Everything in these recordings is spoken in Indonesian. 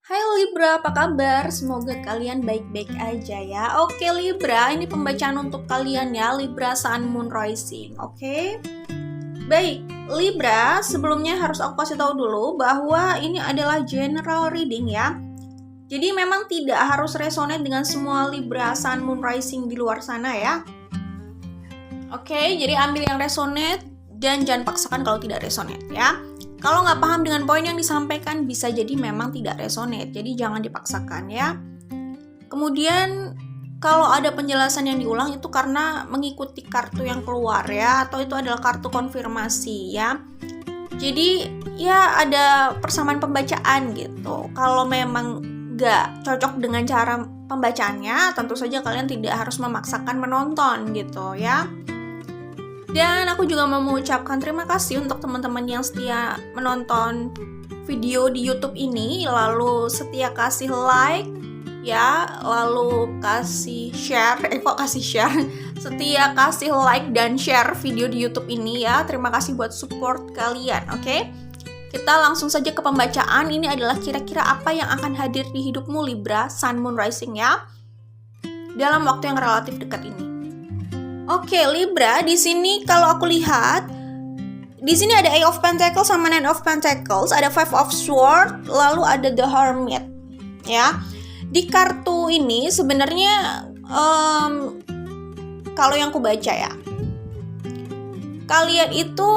Hai Libra, apa kabar? Semoga kalian baik-baik aja ya. Oke Libra, ini pembacaan untuk kalian ya, Libra Sun Moon Rising. Oke. Baik, Libra, sebelumnya harus aku kasih tahu dulu bahwa ini adalah general reading ya. Jadi memang tidak harus resonate dengan semua Libra Sun Moon Rising di luar sana ya. Oke, jadi ambil yang resonate dan jangan paksakan kalau tidak resonate ya. Kalau nggak paham dengan poin yang disampaikan, bisa jadi memang tidak resonate. Jadi jangan dipaksakan ya. Kemudian kalau ada penjelasan yang diulang itu karena mengikuti kartu yang keluar ya, atau itu adalah kartu konfirmasi ya. Jadi ya ada persamaan pembacaan gitu. Kalau memang nggak cocok dengan cara pembacaannya, tentu saja kalian tidak harus memaksakan menonton gitu ya. Dan aku juga mau mengucapkan terima kasih untuk teman-teman yang setia menonton video di YouTube ini, lalu setia kasih like ya, lalu kasih share, setia kasih like dan share video di YouTube ini ya. Terima kasih buat support kalian, oke? Kita langsung saja ke pembacaan. Ini adalah kira-kira apa yang akan hadir di hidupmu Libra, Sun, Moon, Rising ya, dalam waktu yang relatif dekat ini. Oke, Libra, di sini kalau aku lihat, di sini ada Eight of Pentacles sama Nine of Pentacles, ada Five of Swords, lalu ada The Hermit, ya. Di kartu ini sebenarnya kalau yang aku baca ya, kalian itu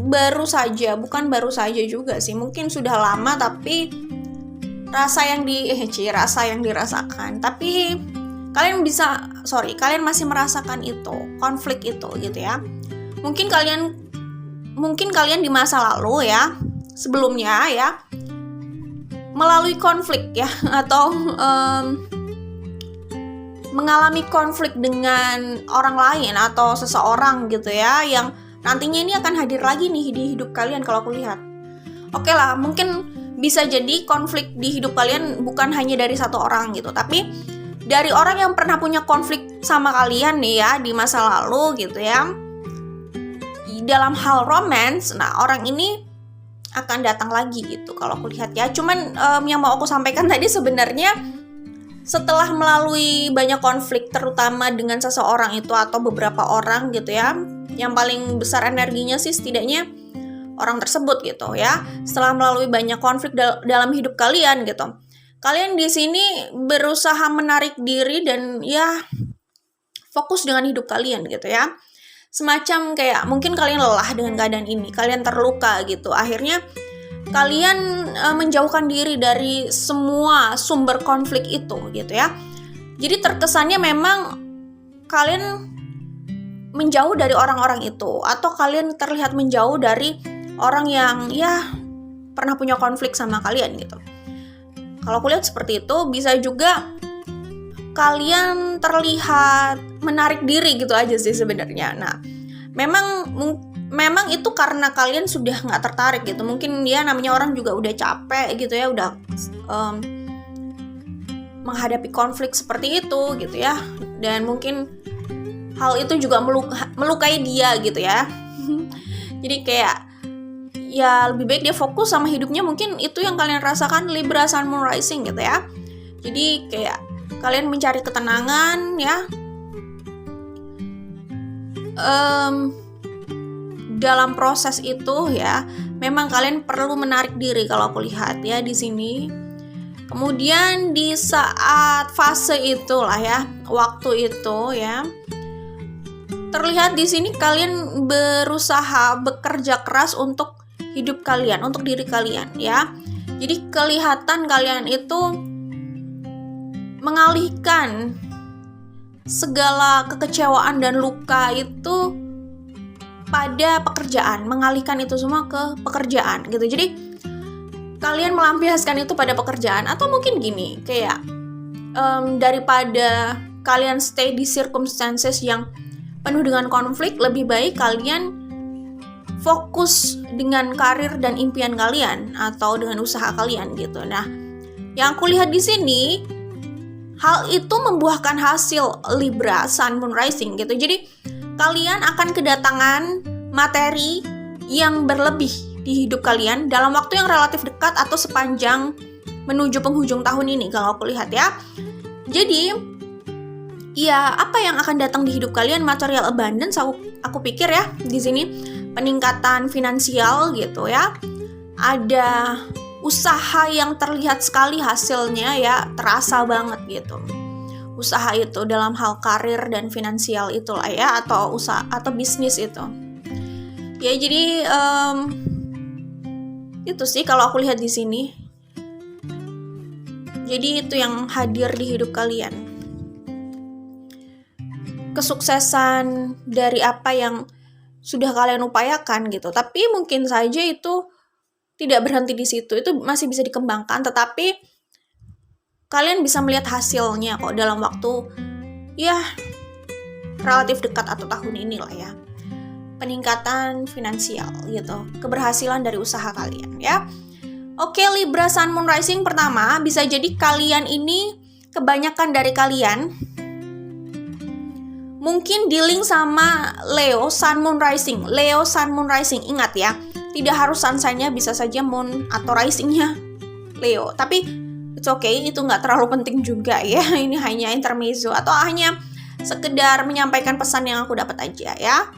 bukan baru saja juga sih, mungkin sudah lama tapi rasa yang dirasakan, tapi kalian masih merasakan itu, konflik itu gitu ya. Mungkin kalian di masa lalu ya, sebelumnya ya, melalui konflik ya, atau mengalami konflik dengan orang lain atau seseorang gitu ya, yang nantinya ini akan hadir lagi nih di hidup kalian kalau aku lihat. Oke lah, mungkin bisa jadi konflik di hidup kalian bukan hanya dari satu orang gitu, tapi dari orang yang pernah punya konflik sama kalian nih ya di masa lalu gitu ya. Dalam hal romance, nah orang ini akan datang lagi gitu kalau aku lihat ya. Cuman yang mau aku sampaikan tadi sebenarnya setelah melalui banyak konflik terutama dengan seseorang itu atau beberapa orang gitu ya, yang paling besar energinya sih setidaknya orang tersebut gitu ya. Setelah melalui banyak konflik dalam hidup kalian gitu, kalian di sini berusaha menarik diri dan ya fokus dengan hidup kalian gitu ya. Semacam kayak mungkin kalian lelah dengan keadaan ini, kalian terluka gitu. Akhirnya kalian menjauhkan diri dari semua sumber konflik itu gitu ya. Jadi terkesannya memang kalian menjauh dari orang-orang itu, atau kalian terlihat menjauh dari orang yang ya pernah punya konflik sama kalian gitu. Kalau aku lihat seperti itu, bisa juga kalian terlihat menarik diri gitu aja sih sebenarnya. Nah, memang itu karena kalian sudah nggak tertarik gitu. Mungkin ya namanya orang juga udah capek gitu ya, udah menghadapi konflik seperti itu gitu ya. Dan mungkin hal itu juga melukai dia gitu ya. Jadi kayak ya lebih baik dia fokus sama hidupnya, mungkin itu yang kalian rasakan Libra Sun Moon Rising gitu ya. Jadi kayak kalian mencari ketenangan ya, dalam proses itu ya, memang kalian perlu menarik diri kalau aku lihat ya di sini. Kemudian di saat fase itulah ya, waktu itu ya, terlihat di sini kalian berusaha bekerja keras untuk hidup kalian, untuk diri kalian ya. Jadi kelihatan kalian itu mengalihkan segala kekecewaan dan luka itu pada pekerjaan, mengalihkan itu semua ke pekerjaan gitu. Jadi kalian melampiaskan itu pada pekerjaan, atau mungkin gini, kayak daripada kalian stay di circumstances yang penuh dengan konflik, lebih baik kalian fokus dengan karir dan impian kalian atau dengan usaha kalian gitu. Nah, yang aku lihat di sini, hal itu membuahkan hasil Libra Sun Moon Rising gitu. Jadi kalian akan kedatangan materi yang berlebih di hidup kalian dalam waktu yang relatif dekat atau sepanjang menuju penghujung tahun ini kalau aku lihat ya. Jadi ya, apa yang akan datang di hidup kalian? Material abundance, aku pikir ya di sini peningkatan finansial gitu ya. Ada usaha yang terlihat sekali hasilnya ya, terasa banget gitu. Usaha itu dalam hal karir dan finansial itulah ya, atau usaha atau bisnis itu. Ya jadi itu sih kalau aku lihat di sini. Jadi itu yang hadir di hidup kalian. Kesuksesan dari apa yang sudah kalian upayakan gitu. Tapi mungkin saja itu tidak berhenti di situ. Itu masih bisa dikembangkan, tetapi kalian bisa melihat hasilnya kok dalam waktu ya relatif dekat atau tahun ini lah ya. Peningkatan finansial gitu. Keberhasilan dari usaha kalian ya. Oke, Libra Sun Moon Rising pertama, bisa jadi kalian ini, kebanyakan dari kalian mungkin dealing sama Leo Sun Moon Rising. Leo Sun Moon Rising, ingat ya, tidak harus sun sign-nya, bisa saja moon atau rising-nya Leo. Tapi it's okay, itu nggak terlalu penting juga ya. Ini hanya intermezzo atau hanya sekedar menyampaikan pesan yang aku dapat aja ya.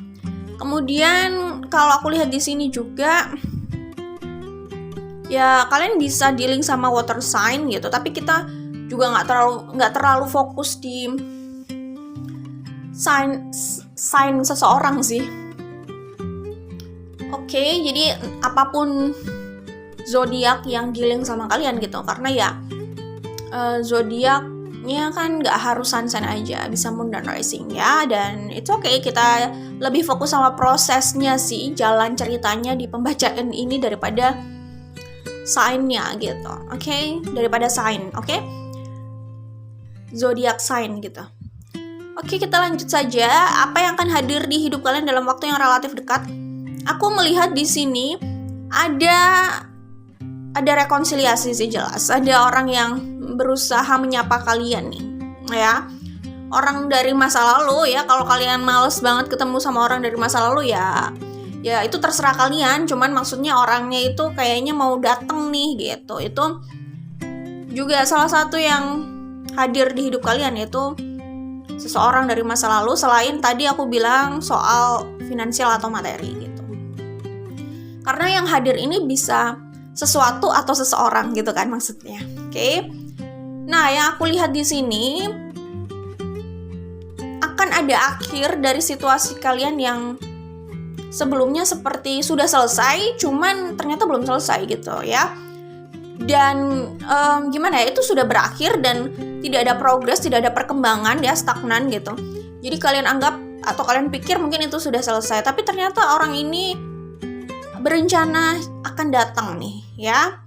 Kemudian kalau aku lihat di sini juga, ya kalian bisa dealing sama water sign gitu, tapi kita juga nggak terlalu fokus di sign seseorang sih. Oke, jadi apapun zodiak yang dealing sama kalian gitu, karena ya zodiaknya kan nggak harus sun sign aja, bisa moon dan rising ya, dan it's okay, kita lebih fokus sama prosesnya sih, jalan ceritanya di pembacaan ini daripada sign-nya gitu, oke? Daripada sign, oke? Zodiak sign gitu. Oke, kita lanjut saja. Apa yang akan hadir di hidup kalian dalam waktu yang relatif dekat? Aku melihat di sini ada rekonsiliasi sih, jelas. Ada orang yang berusaha menyapa kalian nih, ya. Orang dari masa lalu ya, kalau kalian males banget ketemu sama orang dari masa lalu ya itu terserah kalian, cuman maksudnya orangnya itu kayaknya mau dateng nih gitu. Itu juga salah satu yang hadir di hidup kalian, yaitu seseorang dari masa lalu, selain tadi aku bilang soal finansial atau materi gitu. Karena yang hadir ini bisa sesuatu atau seseorang gitu kan maksudnya. Oke. Nah, yang aku lihat di sini akan ada akhir dari situasi kalian yang sebelumnya seperti sudah selesai, cuman ternyata belum selesai gitu ya. Dan gimana ya, itu sudah berakhir dan tidak ada progres, tidak ada perkembangan ya, stagnan gitu. Jadi kalian anggap atau kalian pikir mungkin itu sudah selesai, tapi ternyata orang ini berencana akan datang nih ya.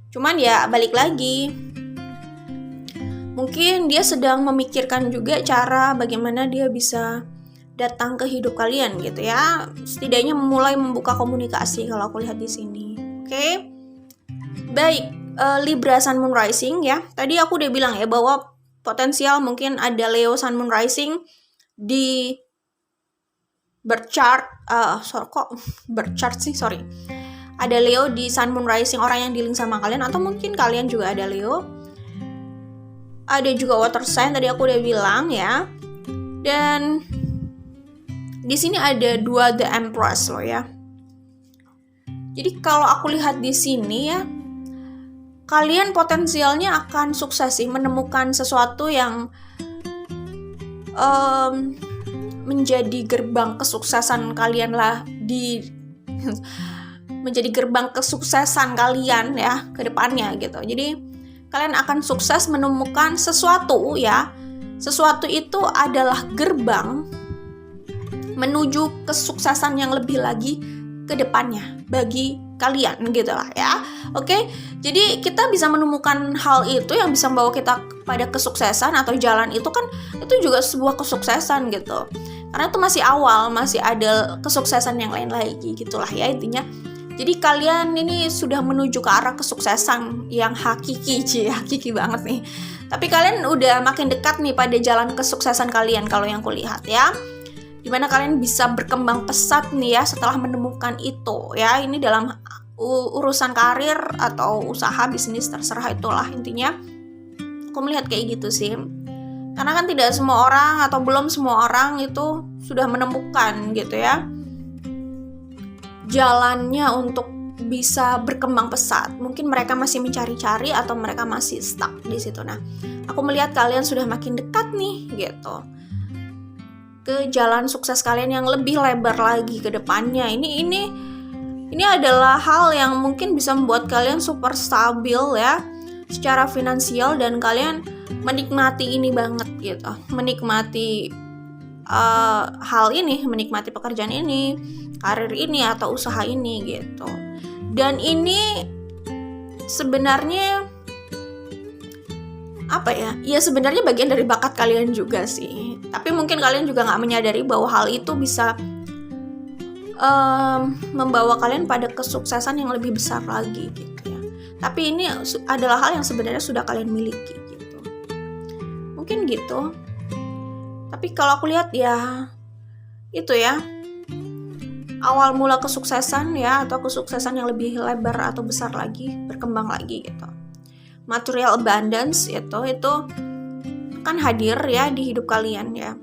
Cuman ya balik lagi, mungkin dia sedang memikirkan juga cara bagaimana dia bisa datang ke hidup kalian gitu ya. Setidaknya mulai membuka komunikasi kalau aku lihat di sini. Oke. Baik, Libra Sun Moon Rising ya. Tadi aku udah bilang ya bahwa potensial mungkin ada Leo Sun Moon Rising di birth chart. Sorry. Ada Leo di Sun Moon Rising, orang yang dealing sama kalian, atau mungkin kalian juga ada Leo. Ada juga water sign tadi aku udah bilang ya. Dan di sini ada 2 The Empress loh ya. Jadi kalau aku lihat di sini ya, kalian potensialnya akan sukses sih, menemukan sesuatu yang menjadi gerbang kesuksesan kalian lah, menjadi gerbang kesuksesan kalian ya ke depannya gitu. Jadi kalian akan sukses menemukan sesuatu ya. Sesuatu itu adalah gerbang menuju kesuksesan yang lebih lagi ke depannya bagi kalian gitu lah ya. Oke, jadi kita bisa menemukan hal itu yang bisa membawa kita pada kesuksesan atau jalan itu kan, itu juga sebuah kesuksesan gitu. Karena itu masih awal, masih ada kesuksesan yang lain lagi gitulah ya intinya. Jadi kalian ini sudah menuju ke arah kesuksesan yang hakiki banget nih. Tapi kalian udah makin dekat nih pada jalan kesuksesan kalian kalau yang kulihat ya. Dimana kalian bisa berkembang pesat nih ya setelah menemukan itu ya. Ini dalam urusan karir atau usaha, bisnis, terserah itulah intinya. Aku melihat kayak gitu sih. Karena kan tidak semua orang atau belum semua orang itu sudah menemukan gitu ya jalannya untuk bisa berkembang pesat. Mungkin mereka masih mencari-cari atau mereka masih stuck di situ. Nah, aku melihat kalian sudah makin dekat nih gitu ke jalan sukses kalian yang lebih lebar lagi ke depannya. Ini adalah hal yang mungkin bisa membuat kalian super stabil ya secara finansial, dan kalian menikmati ini banget gitu. Menikmati hal ini, menikmati pekerjaan ini, karir ini atau usaha ini gitu. Dan ini sebenarnya apa ya? Ya sebenarnya bagian dari bakat kalian juga sih. Tapi mungkin kalian juga nggak menyadari bahwa hal itu bisa membawa kalian pada kesuksesan yang lebih besar lagi gitu ya. Tapi ini adalah hal yang sebenarnya sudah kalian miliki gitu. Mungkin gitu. Tapi kalau aku lihat ya itu ya awal mula kesuksesan ya, atau kesuksesan yang lebih lebar atau besar lagi, berkembang lagi gitu. Material abundance itu akan hadir ya di hidup kalian ya.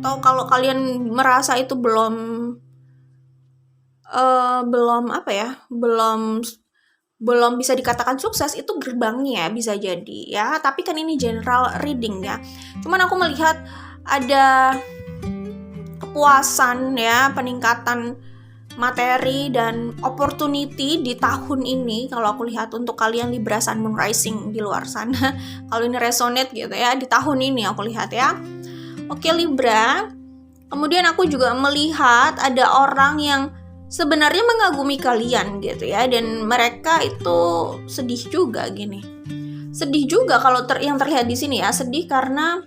Atau kalau kalian merasa itu belum bisa dikatakan sukses, itu gerbangnya bisa jadi ya. Tapi kan ini general reading ya. Cuman aku melihat ada kepuasan ya, peningkatan materi dan opportunity di tahun ini kalau aku lihat untuk kalian Libra Sun Moon Rising di luar sana. Kalau ini resonate gitu ya di tahun ini aku lihat ya. Oke Libra. Kemudian aku juga melihat ada orang yang sebenarnya mengagumi kalian gitu ya, dan mereka itu sedih juga gini. Sedih juga kalau yang terlihat di sini ya, sedih karena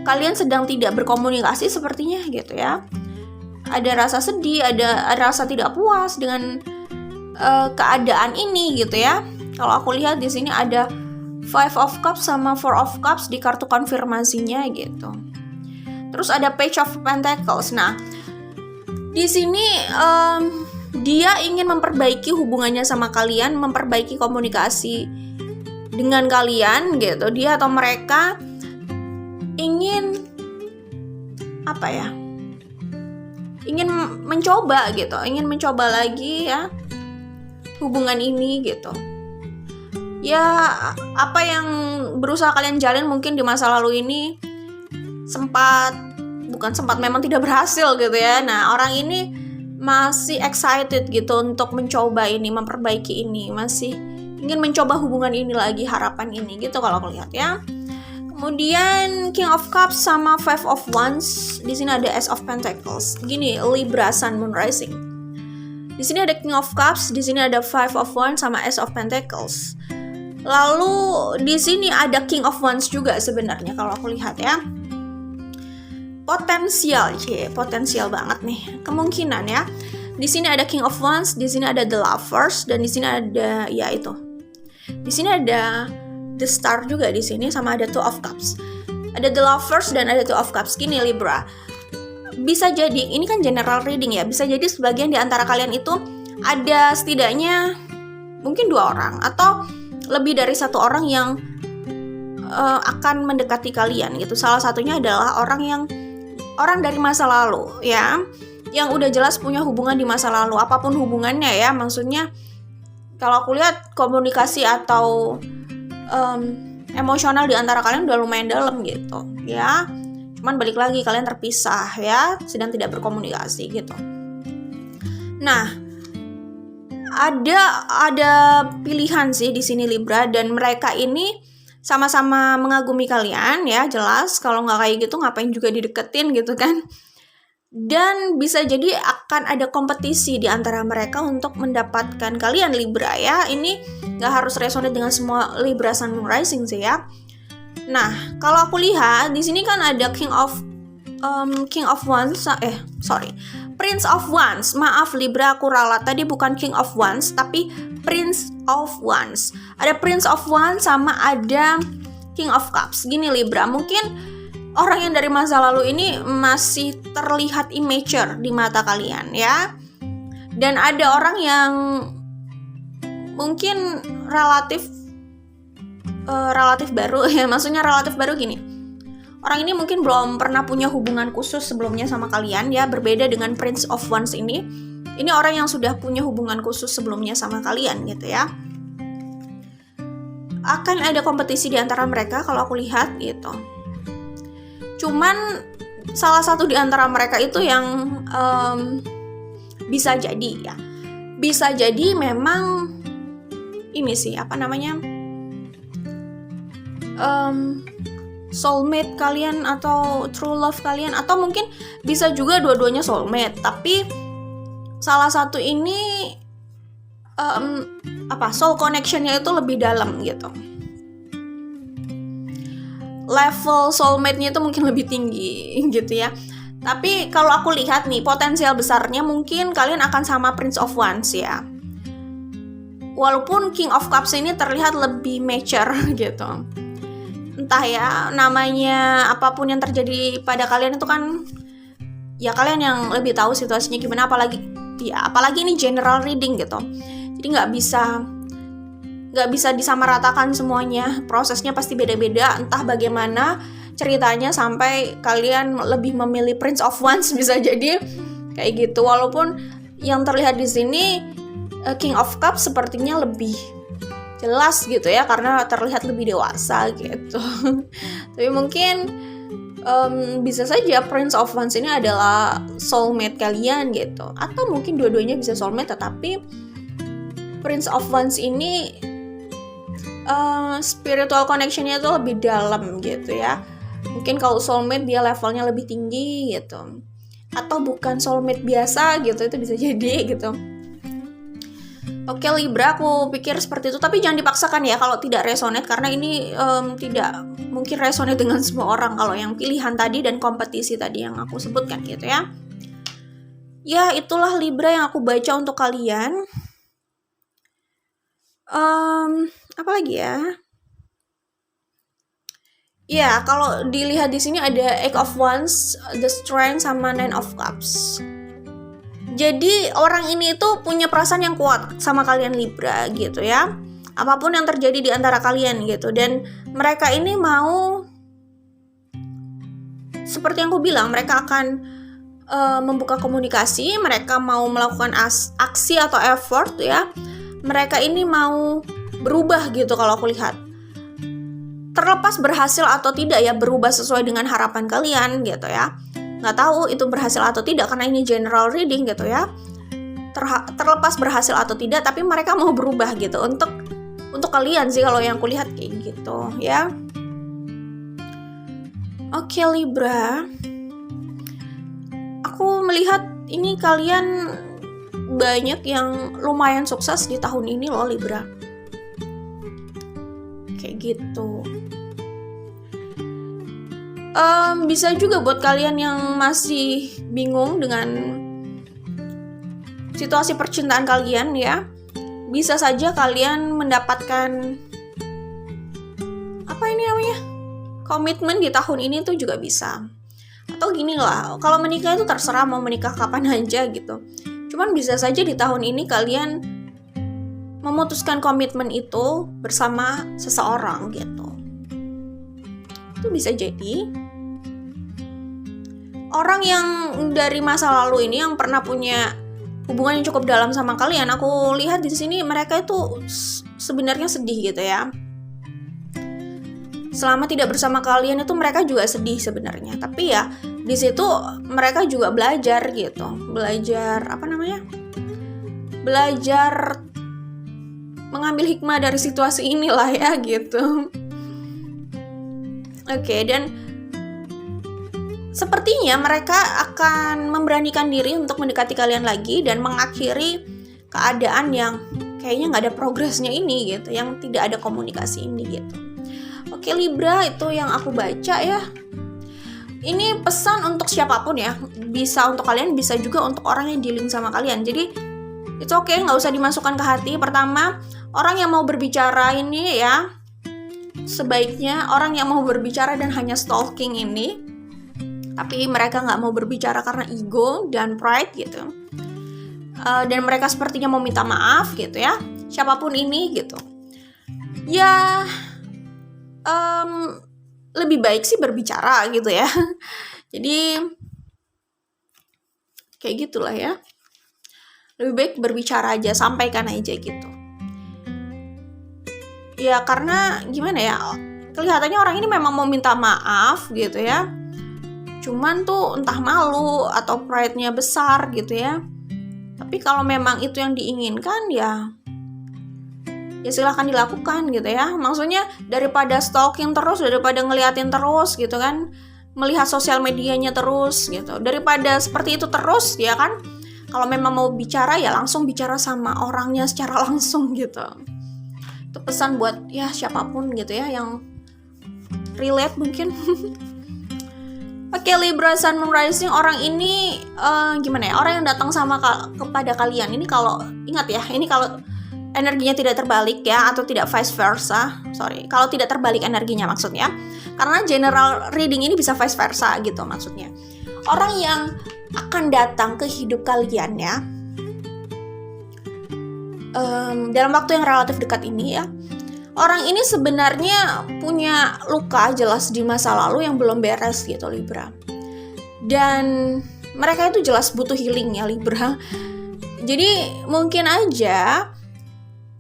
kalian sedang tidak berkomunikasi sepertinya gitu ya. Ada rasa sedih, ada rasa tidak puas dengan keadaan ini gitu ya. Kalau aku lihat di sini ada Five of Cups sama Four of Cups di kartu konfirmasinya gitu. Terus ada Page of Pentacles. Nah, di sini dia ingin memperbaiki hubungannya sama kalian, memperbaiki komunikasi dengan kalian gitu. Dia atau mereka ingin ingin mencoba gitu, ingin mencoba lagi ya hubungan ini gitu. Ya apa yang berusaha kalian jalin mungkin di masa lalu ini memang tidak berhasil gitu ya. Nah, orang ini masih excited gitu untuk mencoba ini, memperbaiki ini, masih ingin mencoba hubungan ini lagi, harapan ini gitu kalau aku lihat ya. Kemudian King of Cups sama Five of Wands. Di sini ada Ace of Pentacles. Gini, Libra Sun Moon Rising. Di sini ada King of Cups, di sini ada Five of Wands sama Ace of Pentacles. Lalu di sini ada King of Wands juga sebenarnya kalau aku lihat ya. Potensial banget nih. Kemungkinan ya. Di sini ada King of Wands, di sini ada The Lovers, dan di sini ada ya itu. Di sini ada The Star juga di sini, sama ada Two of Cups. Ada The Lovers dan ada Two of Cups. Gini Libra, bisa jadi ini kan general reading ya. Bisa jadi sebagian di antara kalian itu ada setidaknya mungkin 2 orang atau lebih dari 1 orang yang akan mendekati kalian gitu. Salah satunya adalah orang dari masa lalu ya, yang udah jelas punya hubungan di masa lalu, apapun hubungannya ya. Maksudnya kalau aku lihat komunikasi atau emosional di antara kalian udah lumayan dalam gitu ya. Cuman balik lagi kalian terpisah ya, sedang tidak berkomunikasi gitu. Nah, ada pilihan sih di sini Libra, dan mereka ini sama-sama mengagumi kalian ya, jelas. Kalau nggak kayak gitu ngapain juga dideketin gitu kan. Dan bisa jadi akan ada kompetisi di antara mereka untuk mendapatkan kalian Libra ya. Ini nggak harus resonate dengan semua Libra Sun Moon Rising sih ya. Nah, kalau aku lihat di sini kan ada Prince of Wands. Maaf Libra, aku ralat tadi, bukan King of Wands tapi Prince of Wands. Ada Prince of Wands sama ada King of Cups. Gini Libra, mungkin orang yang dari masa lalu ini masih terlihat immature di mata kalian ya. Dan ada orang yang mungkin relatif baru ya, maksudnya relatif baru gini. Orang ini mungkin belum pernah punya hubungan khusus sebelumnya sama kalian ya, berbeda dengan Prince of Wands ini. Ini orang yang sudah punya hubungan khusus sebelumnya sama kalian gitu ya. Akan ada kompetisi di antara mereka kalau aku lihat gitu. Cuman salah satu di antara mereka itu yang bisa jadi memang ini sih soulmate kalian atau true love kalian, atau mungkin bisa juga dua-duanya soulmate, tapi salah satu ini soul connection-nya itu lebih dalam gitu. Level soulmate-nya itu mungkin lebih tinggi gitu ya. Tapi kalau aku lihat nih, potensial besarnya mungkin kalian akan sama Prince of Wands ya. Walaupun King of Cups ini terlihat lebih mature gitu. Entah ya, namanya apapun yang terjadi pada kalian itu kan ya kalian yang lebih tahu situasinya gimana, apalagi ini general reading gitu. Jadi nggak bisa disamaratakan semuanya, prosesnya pasti beda-beda, entah bagaimana ceritanya sampai kalian lebih memilih Prince of Wands, bisa jadi kayak gitu. Walaupun yang terlihat di sini King of Cups sepertinya lebih jelas gitu ya, karena terlihat lebih dewasa gitu. Tapi mungkin bisa saja Prince of Wands ini adalah soulmate kalian gitu, atau mungkin dua-duanya bisa soulmate, tetapi Prince of Wands ini spiritual connection-nya itu lebih dalam gitu ya. Mungkin kalau soulmate dia levelnya lebih tinggi gitu, atau bukan soulmate biasa gitu, itu bisa jadi gitu. Oke Libra, aku pikir seperti itu, tapi jangan dipaksakan ya kalau tidak resonate, karena ini tidak mungkin resonate dengan semua orang kalau yang pilihan tadi dan kompetisi tadi yang aku sebutkan gitu ya. Ya itulah Libra yang aku baca untuk kalian. Apa lagi ya? Ya, kalau dilihat di sini ada Eight of Wands, The Strength, sama Nine of Cups. Jadi orang ini itu punya perasaan yang kuat sama kalian Libra gitu ya. Apapun yang terjadi di antara kalian gitu. Dan mereka ini mau, seperti yang aku bilang, mereka akan membuka komunikasi, mereka mau melakukan aksi atau effort ya. Mereka ini mau berubah gitu kalau aku lihat. Terlepas berhasil atau tidak ya, berubah sesuai dengan harapan kalian gitu ya. Nggak tahu itu berhasil atau tidak karena ini general reading gitu ya. Terlepas berhasil atau tidak, tapi mereka mau berubah gitu untuk kalian sih kalau yang kulihat kayak gitu ya. Oke Libra, aku melihat ini kalian banyak yang lumayan sukses di tahun ini loh Libra, kayak gitu. Bisa juga buat kalian yang masih bingung dengan situasi percintaan kalian ya, bisa saja kalian mendapatkan komitmen di tahun ini tuh juga bisa. Atau gini lah, kalau menikah itu terserah mau menikah kapan aja gitu. Cuman bisa saja di tahun ini kalian memutuskan komitmen itu bersama seseorang gitu. Itu bisa jadi orang yang dari masa lalu ini yang pernah punya hubungan yang cukup dalam sama kalian. Aku lihat di sini mereka itu sebenarnya sedih gitu ya. Selama tidak bersama kalian itu mereka juga sedih sebenarnya. Tapi ya di situ mereka juga belajar gitu. Belajar mengambil hikmah dari situasi inilah ya gitu. Oke, dan sepertinya mereka akan memberanikan diri untuk mendekati kalian lagi dan mengakhiri keadaan yang kayaknya nggak ada progresnya ini gitu, yang tidak ada komunikasi ini gitu. Oke Libra, itu yang aku baca ya. Ini pesan untuk siapapun ya, bisa untuk kalian, bisa juga untuk orang yang dealing sama kalian. Jadi it's okay, nggak usah dimasukkan ke hati. Pertama, orang yang mau berbicara ini ya, sebaiknya orang yang mau berbicara dan hanya stalking ini, tapi mereka nggak mau berbicara karena ego dan pride gitu, dan mereka sepertinya mau minta maaf gitu ya, siapapun ini gitu. Ya lebih baik sih berbicara gitu ya. Jadi kayak gitulah ya. Lebih baik berbicara aja, sampaikan aja gitu. Ya karena gimana ya, kelihatannya orang ini memang mau minta maaf gitu ya. Cuman tuh entah malu atau pride-nya besar gitu ya. Tapi kalau memang itu yang diinginkan ya silahkan dilakukan gitu ya. Maksudnya daripada stalking terus, daripada ngeliatin terus gitu kan, melihat sosial medianya terus gitu, daripada seperti itu terus ya kan. Kalau memang mau bicara ya langsung bicara sama orangnya secara langsung gitu. Itu pesan buat ya siapapun gitu ya yang relate mungkin. Oke, Libra Sun Moon Rising, orang ini gimana ya, orang yang datang kepada kalian ini, kalau ingat ya, ini kalau energinya tidak terbalik ya, atau tidak vice versa, kalau tidak terbalik energinya maksudnya, karena general reading ini bisa vice versa gitu maksudnya. Orang yang akan datang ke hidup kalian ya dalam waktu yang relatif dekat ini ya, orang ini sebenarnya punya luka jelas di masa lalu yang belum beres gitu Libra, dan mereka itu jelas butuh healing ya Libra. Jadi mungkin aja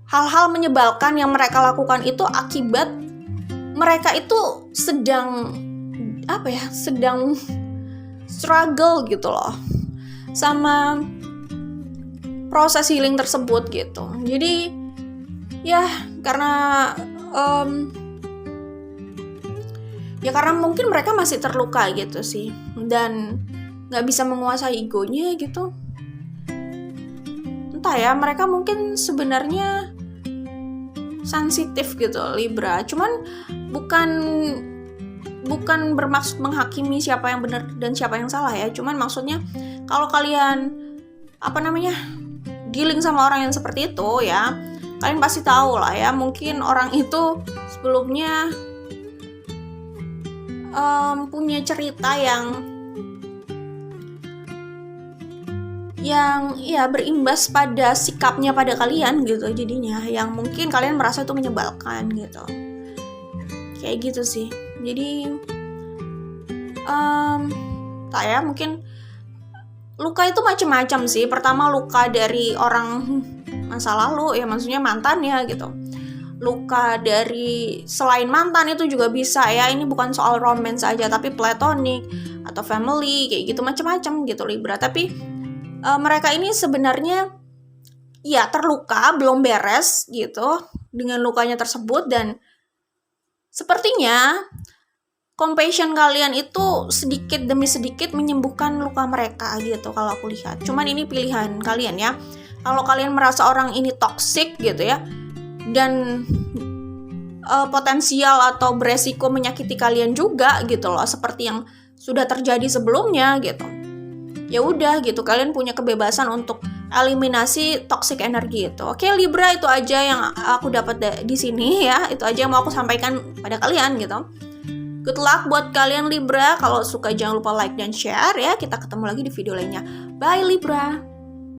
hal-hal menyebalkan yang mereka lakukan itu akibat mereka itu sedang struggle gitu loh sama proses healing tersebut gitu. Jadi ya karena karena mungkin mereka masih terluka gitu sih, dan nggak bisa menguasai egonya gitu. Entah ya, mereka mungkin sebenarnya sensitif gitu Libra, cuman bukan bermaksud menghakimi siapa yang benar dan siapa yang salah ya. Cuman maksudnya kalau kalian dealing sama orang yang seperti itu ya, kalian pasti tahu lah ya, mungkin orang itu sebelumnya punya cerita yang ya berimbas pada sikapnya pada kalian gitu, jadinya yang mungkin kalian merasa itu menyebalkan gitu. Kayak gitu sih. Jadi mungkin luka itu macam-macam sih. Pertama luka dari orang masa lalu ya, maksudnya mantan ya gitu. Luka dari selain mantan itu juga bisa ya. Ini bukan soal romance aja, tapi platonic atau family kayak gitu, macam-macam gitu Libra. Tapi mereka ini sebenarnya ya terluka, belum beres gitu dengan lukanya tersebut, dan sepertinya compassion kalian itu sedikit demi sedikit menyembuhkan luka mereka gitu kalau aku lihat. Cuman ini pilihan kalian ya. Kalau kalian merasa orang ini toxic gitu ya, dan potensial atau beresiko menyakiti kalian juga gitu loh, seperti yang sudah terjadi sebelumnya gitu, ya udah gitu, kalian punya kebebasan untuk eliminasi toxic energi itu. Oke Libra, itu aja yang aku dapat di sini ya. Itu aja yang mau aku sampaikan pada kalian gitu. Good luck buat kalian Libra. Kalau suka jangan lupa like dan share ya. Kita ketemu lagi di video lainnya. Bye Libra.